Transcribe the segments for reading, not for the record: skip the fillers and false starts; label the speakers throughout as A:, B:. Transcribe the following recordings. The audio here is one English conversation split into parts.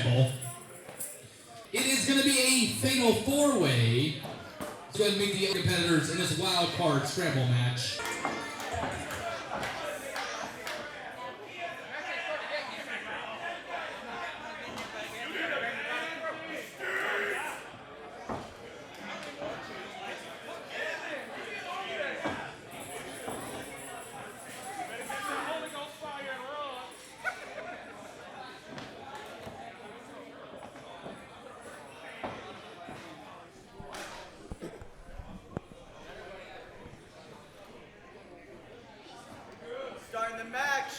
A: Scramble. It is going to be a fatal four-way. Let's go ahead and meet the competitors in this Wildcard Scramble match.
B: Starting the match.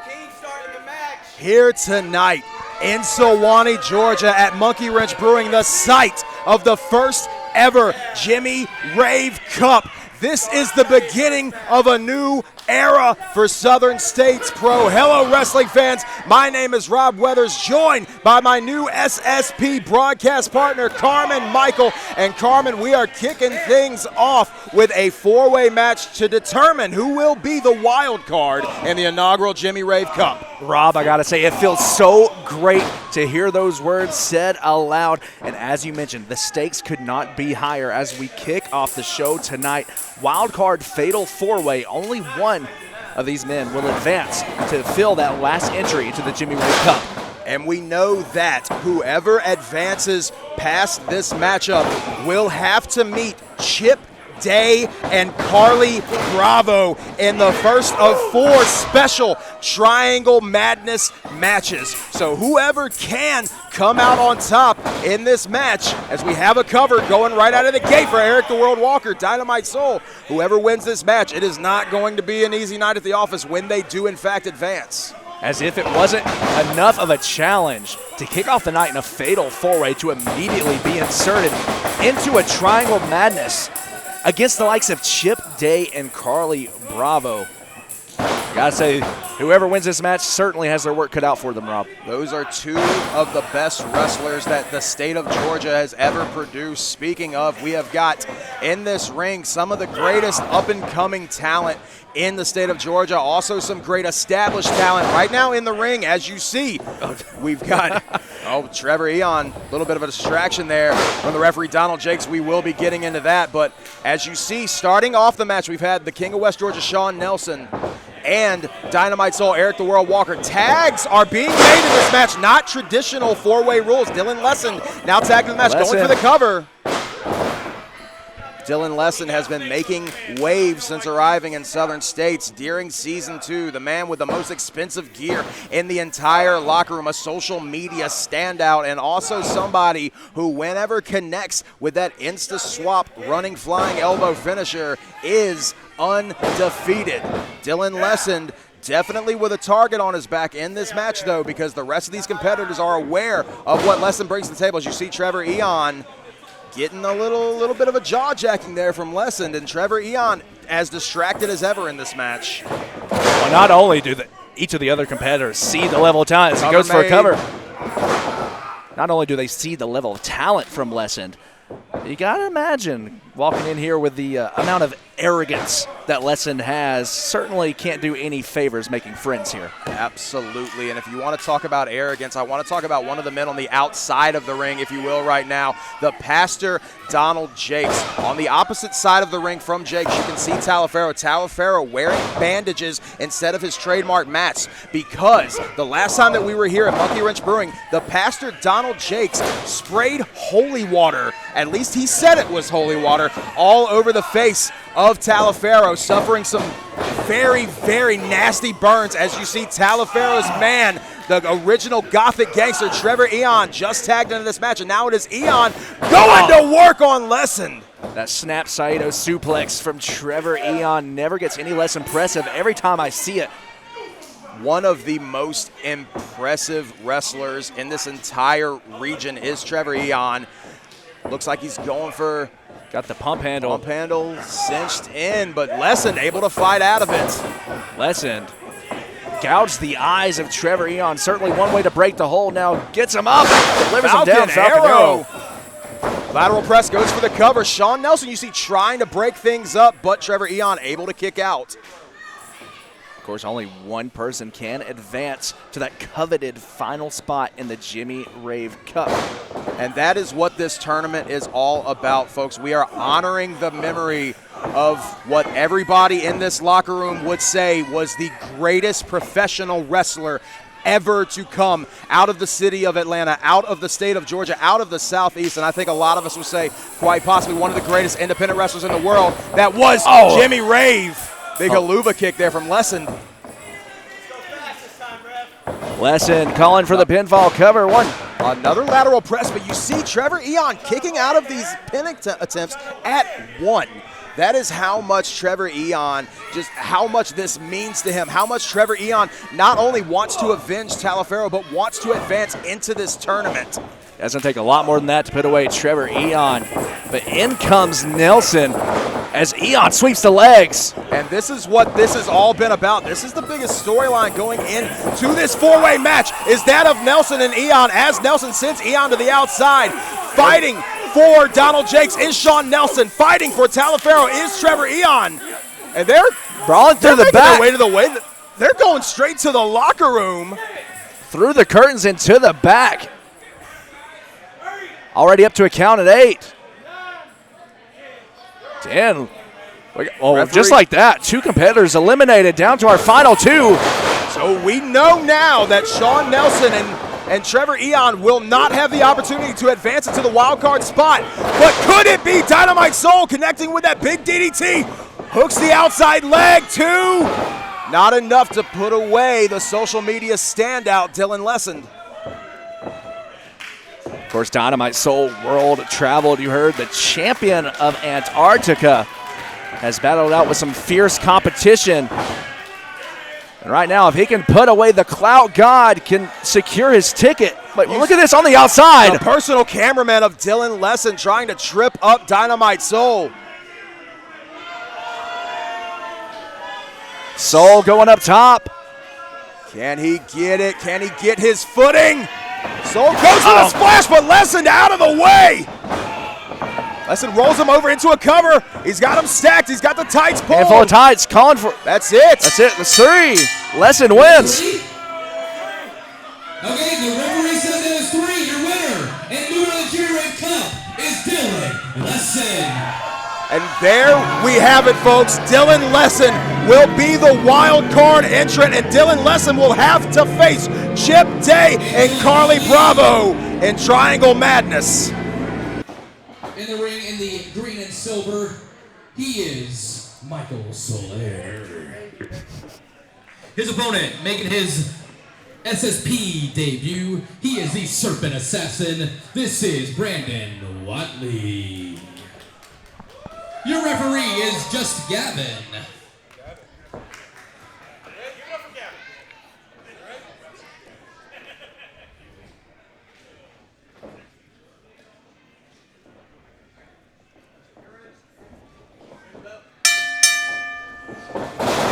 B: King starting the match.
C: Here tonight in Sewanee, Georgia at Monkey Wrench Brewing, the site of the first ever Jimmy Rave Cup. This is the beginning of a new era for Southern States Pro. Hello, wrestling fans. My name is Rob Weathers, joined by my new SSP broadcast partner, Carmen Michael. And Carmen, we are kicking things off with a four-way match to determine who will be the wild card in the inaugural Jimmy Rave Cup.
D: Rob, I gotta say, it feels so great to hear those words said aloud. And as you mentioned, the stakes could not be higher as we kick off the show tonight. Wildcard Fatal 4-Way, only one of these men will advance to fill that last entry into the Jimmy Rave Cup.
C: And we know that whoever advances past this matchup will have to meet Chip Day and Carly Bravo in the first of 4 special Triangle Madness matches. So whoever can come out on top in this match, as we have a cover going right out of the gate for Eric the World Walker, Dynamite Soul. Whoever wins this match, it is not going to be an easy night at the office when they do in fact advance.
D: As if it wasn't enough of a challenge to kick off the night in a fatal 4-way to immediately be inserted into a Triangle Madness against the likes of Chip Day and Carly Bravo. Gotta say, whoever wins this match certainly has their work cut out for them, Rob.
C: Those are 2 of the best wrestlers that the state of Georgia has ever produced. Speaking of, we have got in this ring some of the greatest up-and-coming talent in the state of Georgia. Also some great established talent right now in the ring. As you see, we've got Trevor Aeon, a little bit of a distraction there from the referee Donald Jakes. We will be getting into that, but as you see, starting off the match, we've had the King of West Georgia, Sean Nelson, and Dynamite Soul, Eric the World Walker. Tags are being made in this match, not traditional 4-way rules. Dylan Lesynd now tagged in the match, going for the cover. Dylan Lesynd has been making waves since arriving in Southern States during Season 2. The man with the most expensive gear in the entire locker room, a social media standout, and also somebody who, whenever connects with that Insta-swap running flying elbow finisher, is undefeated. Dylan Lesynd definitely with a target on his back in this match, though, because the rest of these competitors are aware of what Lesynd brings to the table. As you see Trevor Aeon getting a little bit of a jaw-jacking there from Lesynd, and Trevor Aeon as distracted as ever in this match.
D: Well, not only do each of the other competitors see the level of talent as he goes for a cover, not only do they see the level of talent from Lesynd, you got to imagine walking in here with the amount of arrogance that Lesynd has, certainly can't do any favors making friends here.
C: Absolutely, and if you want to talk about arrogance, I want to talk about one of the men on the outside of the ring, if you will, right now, the Pastor Donald Jakes. On the opposite side of the ring from Jakes, you can see Taliaferro. Taliaferro wearing bandages instead of his trademark mats, because the last time that we were here at Monkey Wrench Brewing, the Pastor Donald Jakes sprayed holy water, at least he said it was holy water, all over the face of Taliaferro, suffering some very, very nasty burns. As you see Taliaferro's man, the original Gothic gangster, Trevor Aeon, just tagged into this match, and now it is Aeon going to work on Lesynd.
D: That snap Saito suplex from Trevor Aeon never gets any less impressive every time I see it.
C: One of the most impressive wrestlers in this entire region is Trevor Aeon. Looks like he's going for...
D: Got the pump handle.
C: Pump handle cinched in, but Lesynd able to fight out of it.
D: Lesynd gouged the eyes of Trevor Aeon. Certainly one way to break the hold. Now gets him up, delivers him down.
C: Falcon Arrow. Lateral press goes for the cover. Sean Nelson, you see, trying to break things up, but Trevor Aeon able to kick out.
D: Of course, only one person can advance to that coveted final spot in the Jimmy Rave Cup.
C: And that is what this tournament is all about, folks. We are honoring the memory of what everybody in this locker room would say was the greatest professional wrestler ever to come out of the city of Atlanta, out of the state of Georgia, out of the Southeast. And I think a lot of us would say quite possibly one of the greatest independent wrestlers in the world. That was Jimmy Rave. Big haluva kick there from Lesynd.
D: Lesynd calling for the pinfall cover. One.
C: Another lateral press, but you see Trevor Aeon kicking out of these pin attempts at 1. That is how much Trevor Aeon, just how much this means to him, how much Trevor Aeon not only wants to avenge Taliaferro, but wants to advance into this tournament.
D: Doesn't take a lot more than that to put away Trevor Aeon. But in comes Nelson as Aeon sweeps the legs.
C: And this is what this has all been about. This is the biggest storyline going into this 4-way match, is that of Nelson and Aeon, as Nelson sends Aeon to the outside. Fighting for Donald Jakes is Sean Nelson. Fighting for Taliaferro is Trevor Aeon. And they're
D: brawling through the back.
C: They're going straight to the locker room.
D: Through the curtains and to the back. Already up to a count at 8. 10. Oh, just like that, 2 competitors eliminated, down to our final 2.
C: So we know now that Sean Nelson and Trevor Aeon will not have the opportunity to advance into the wild card spot. But could it be Dynamite Soul connecting with that big DDT? Hooks the outside leg, 2. Not enough to put away the social media standout, Dylan Lesynd.
D: Of course, Dynamite Soul world traveled. You heard the champion of Antarctica has battled out with some fierce competition. And right now, if he can put away the Clout God, can secure his ticket. But look at this on the outside.
C: The personal cameraman of Dylan Lesynd trying to trip up Dynamite Soul.
D: Soul going up top.
C: Can he get it? Can he get his footing? Soul goes for the splash, but Lesynd out of the way. Lesynd rolls him over into a cover. He's got him stacked. He's got the tights pulled.
D: Handful of tights, calling for.
C: That's it.
D: That's it. That's 3. Lesynd wins.
A: Okay, the referee says it was 3. Your winner and new to the Jimmy Rave Cup is Dylan Lesynd.
C: And there we have it, folks. Dylan Lesynd will be the wild card entrant, and Dylan Lesynd will have to face Chip Day and Carly Bravo in Triangle Madness.
A: In the ring, in the green and silver, he is Michael Soler. His opponent, making his SSP debut, he is the Serpent Assassin. This is Brandon Watley. Your referee is just Gavin.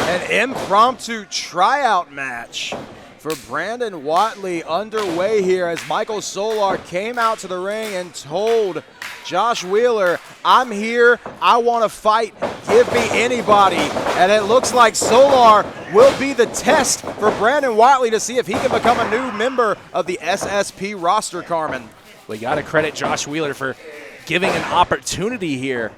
C: An impromptu tryout match for Brandon Watley underway here as Michael Solar came out to the ring and told Josh Wheeler, I'm here, I want to fight, give me anybody. And it looks like Solar will be the test for Brandon Watley to see if he can become a new member of the SSP roster, Carmen.
D: We got to credit Josh Wheeler for giving an opportunity here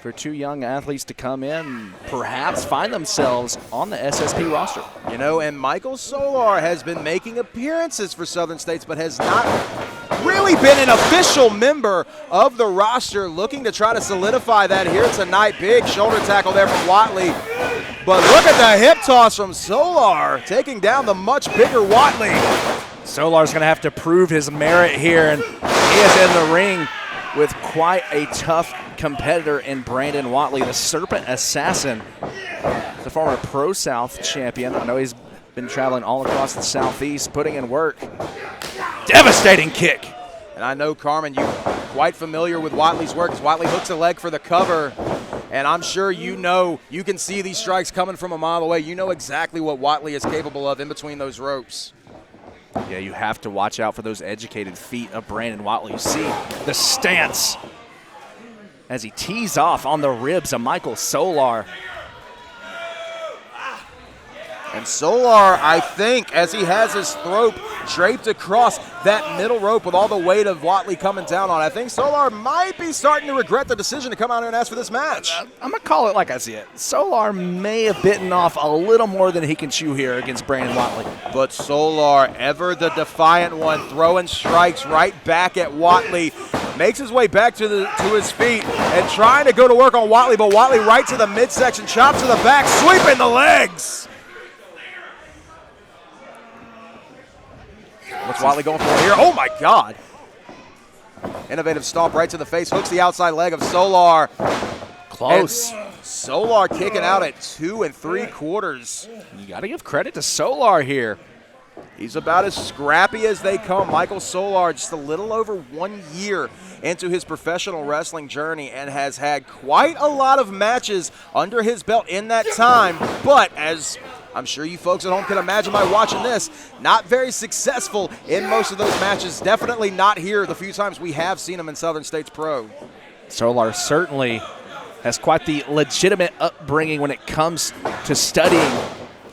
D: for 2 young athletes to come in and perhaps find themselves on the SSP roster.
C: You know, and Michael Solar has been making appearances for Southern States, but has not really been an official member of the roster, looking to try to solidify that here tonight. Big shoulder tackle there from Watley. But look at the hip toss from Solar, taking down the much bigger Watley.
D: Solar's going to have to prove his merit here, and he is in the ring with quite a tough competitor in Brandon Watley, the Serpent Assassin, the former Pro South champion. I know he's been traveling all across the Southeast, putting in work. Devastating kick.
C: And I know, Carmen, you're quite familiar with Watley's work, as Watley hooks a leg for the cover. And I'm sure you know, you can see these strikes coming from a mile away. You know exactly what Watley is capable of in between those ropes.
D: Yeah, you have to watch out for those educated feet of Brandon Watley. You see the stance as he tees off on the ribs of Michael Solar.
C: And Solar, I think, as he has his throat draped across that middle rope with all the weight of Whatley coming down on, I think Solar might be starting to regret the decision to come out here and ask for this match.
D: I'm going to call it like I see it. Solar may have bitten off a little more than he can chew here against Brandon Whatley.
C: But Solar, ever the defiant one, throwing strikes right back at Whatley, makes his way back to his feet and trying to go to work on Whatley, but Whatley right to the midsection, chops to the back, sweeping the legs. What's Whatley going for here? Oh my God. Innovative stomp right to the face, hooks the outside leg of Solar.
D: Close.
C: And Solar kicking out at 2 3/4.
D: You got to give credit to Solar here.
C: He's about as scrappy as they come. Michael Solar, just a little over 1 year into his professional wrestling journey and has had quite a lot of matches under his belt in that time. But as I'm sure you folks at home can imagine by watching this, not very successful in most of those matches. Definitely not here the few times we have seen him in Southern States Pro.
D: Solar certainly has quite the legitimate upbringing when it comes to studying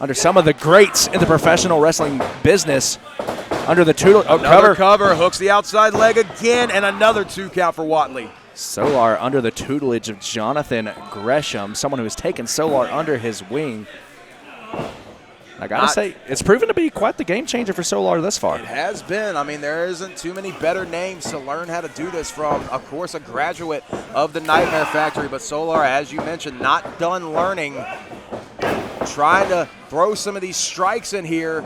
D: under some of the greats in the professional wrestling business. Under the
C: cover, hooks the outside leg again, and another 2 count for Whatley.
D: Solar under the tutelage of Jonathan Gresham, someone who has taken Solar under his wing. I gotta say, it's proven to be quite the game changer for Solar thus far.
C: It has been. I mean, there isn't too many better names to learn how to do this from. Of course, a graduate of the Nightmare Factory, but Solar, as you mentioned, not done learning. Trying to throw some of these strikes in here.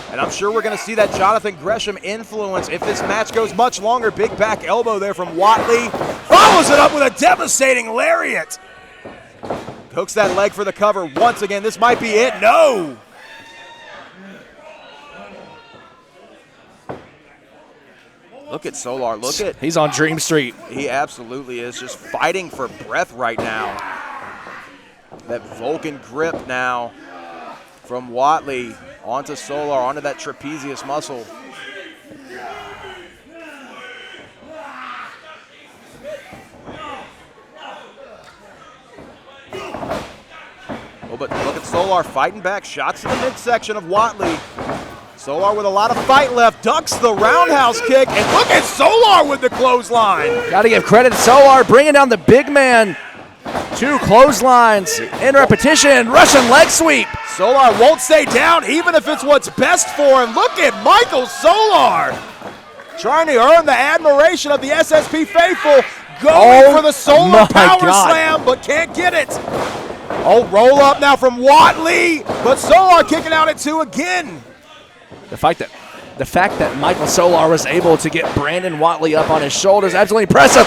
C: And I'm sure we're going to see that Jonathan Gresham influence if this match goes much longer. Big back elbow there from Whatley. Follows it up with a devastating lariat. Hooks that leg for the cover once again. This might be it. No! Look at Solar. Look at.
D: He's on Dream Street.
C: He absolutely is, just fighting for breath right now. That Vulcan grip now from Whatley onto Solar, onto that trapezius muscle. Oh, but look at Solar fighting back. Shots to the midsection of Whatley. Solar with a lot of fight left, ducks the roundhouse kick, and look at Solar with the clothesline.
D: Got to give credit to Solar, bringing down the big man. 2 clotheslines in repetition, Russian leg sweep.
C: Solar won't stay down even if it's what's best for him. Look at Michael Solar trying to earn the admiration of the SSP faithful, going for the Solar power slam, but can't get it. Oh, roll up now from Whatley, but Solar kicking out at 2 again.
D: The fact that Michael Solar was able to get Brandon Whatley up on his shoulders, absolutely impressive.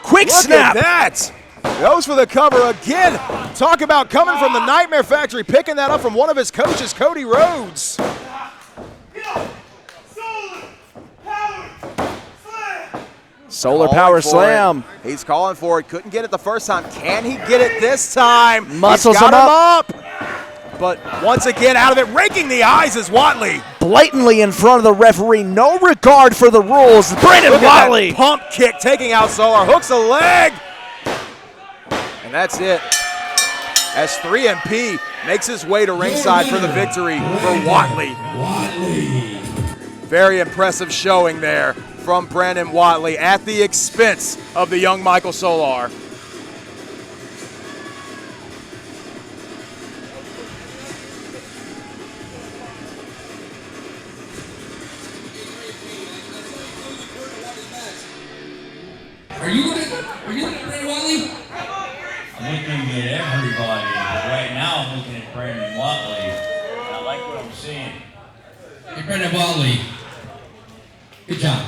D: Quick snap.
C: Look at that. Goes for the cover again. Talk about coming from the Nightmare Factory, picking that up from one of his coaches, Cody Rhodes.
D: Solar power slam.
C: He's calling for it. Couldn't get it the first time. Can he get it this time?
D: Muscles
C: him
D: him
C: up. But once again, out of it, raking the eyes is Whatley.
D: Blatantly in front of the referee, no regard for the rules. Brandon Whatley.
C: Pump kick taking out Solar, hooks a leg. And that's it. As 3MP makes his way to ringside for the victory for Whatley. Very impressive showing there from Brandon Whatley at the expense of the young Michael Solar.
A: Are you gonna bring Whatley?
E: I'm looking at everybody, but right now I'm looking at Brandon Whatley. I like what I'm seeing.
A: Hey, Brandon Whatley. Good job.